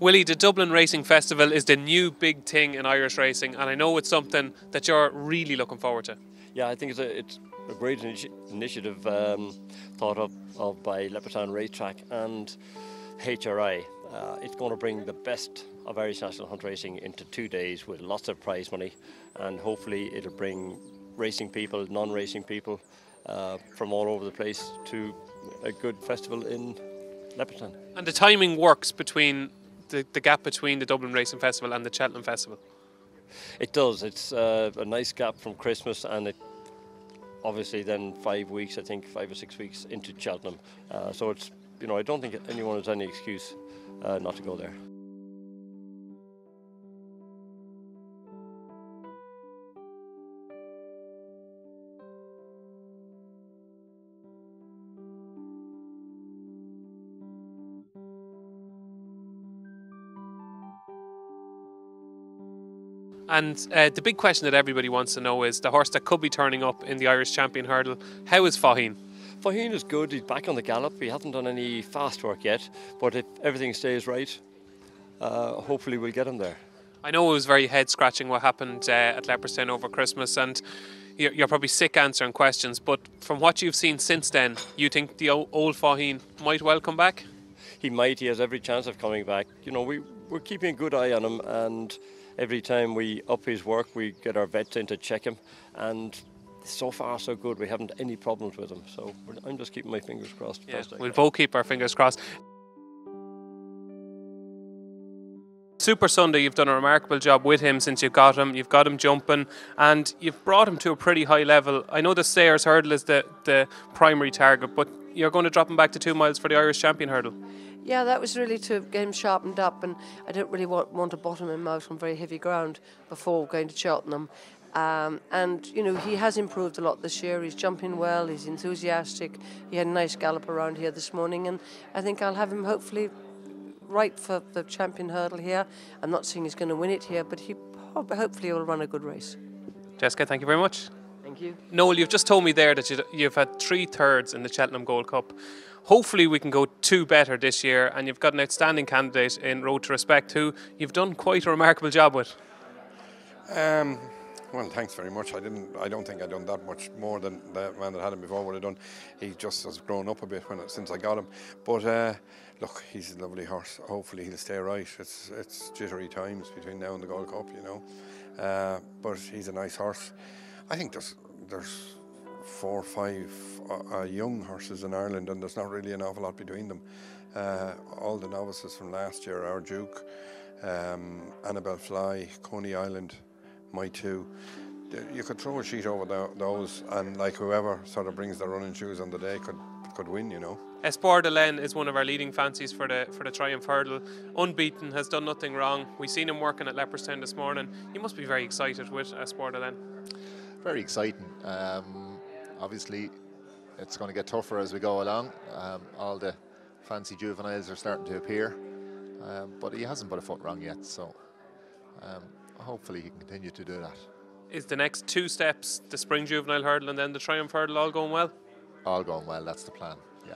Willie, the Dublin Racing Festival is the new big thing in Irish racing, and I know it's something that you're really looking forward to. Yeah, I think it's a great initiative thought of by Leopardstown Racetrack and HRI. It's going to bring the best of Irish National Hunt Racing into 2 days with lots of prize money, and hopefully it'll bring racing people, non-racing people from all over the place to a good festival in Leopardstown. And the timing works between the gap between the Dublin Racing Festival and the Cheltenham Festival. It does. It's a nice gap from Christmas, and it obviously then 5 weeks, I think 5 or 6 weeks into Cheltenham. So it's, I don't think anyone has any excuse not to go there. And the big question that everybody wants to know is the horse that could be turning up in the Irish Champion Hurdle. How is Farheen? Farheen is good. He's back on the gallop. He hasn't done any fast work yet, but if everything stays right, hopefully we'll get him there. I know it was very head-scratching what happened at Leopardstown over Christmas, and you're probably sick answering questions, but from what you've seen since then, you think the old Farheen might well come back? He might. He has every chance of coming back. We're keeping a good eye on him, and every time we up his work, we get our vets in to check him, and so far so good. We haven't any problems with him, so I'm just keeping my fingers crossed. Yeah, we'll both keep our fingers crossed. Super Sunday, you've done a remarkable job with him since you've got him jumping, and you've brought him to a pretty high level. I know the Sayers Hurdle is the primary target, but you're going to drop him back to 2 miles for the Irish Champion Hurdle. Yeah, that was really to get him sharpened up, and I don't really want to bottom him out on very heavy ground before going to Cheltenham. And he has improved a lot this year. He's jumping well, he's enthusiastic. He had a nice gallop around here this morning, and I think I'll have him hopefully right for the Champion Hurdle here. I'm not saying he's going to win it here, but hopefully he'll run a good race. Jessica, thank you very much. Thank you. Noel, you've just told me there that you've had 3 thirds in the Cheltenham Gold Cup. Hopefully we can go 2 better this year, and you've got an outstanding candidate in Road to Respect who you've done quite a remarkable job with. Well, thanks very much. I don't think I've done that much more than the man that had him before would have done. He just has grown up a bit since I got him. But look, he's a lovely horse. Hopefully he'll stay right. It's jittery times between now and the Gold Cup, but he's a nice horse. I think there's 4 or 5 young horses in Ireland, and there's not really an awful lot between them. All the novices from last year, Our Duke, Annabelle Fly, Coney Island, My Two. You could throw a sheet over those, and whoever sort of brings the running shoes on the day could win, Espoir de Len is one of our leading fancies for the Triumph Hurdle. Unbeaten, has done nothing wrong. We've seen him working at Leopardstown this morning. You must be very excited with Espoir de Len. Very exciting. Obviously, it's going to get tougher as we go along. All the fancy juveniles are starting to appear, but he hasn't put a foot wrong yet, so hopefully he can continue to do that. Is the next 2 steps the Spring Juvenile Hurdle and then the Triumph Hurdle all going well? All going well, that's the plan, yeah.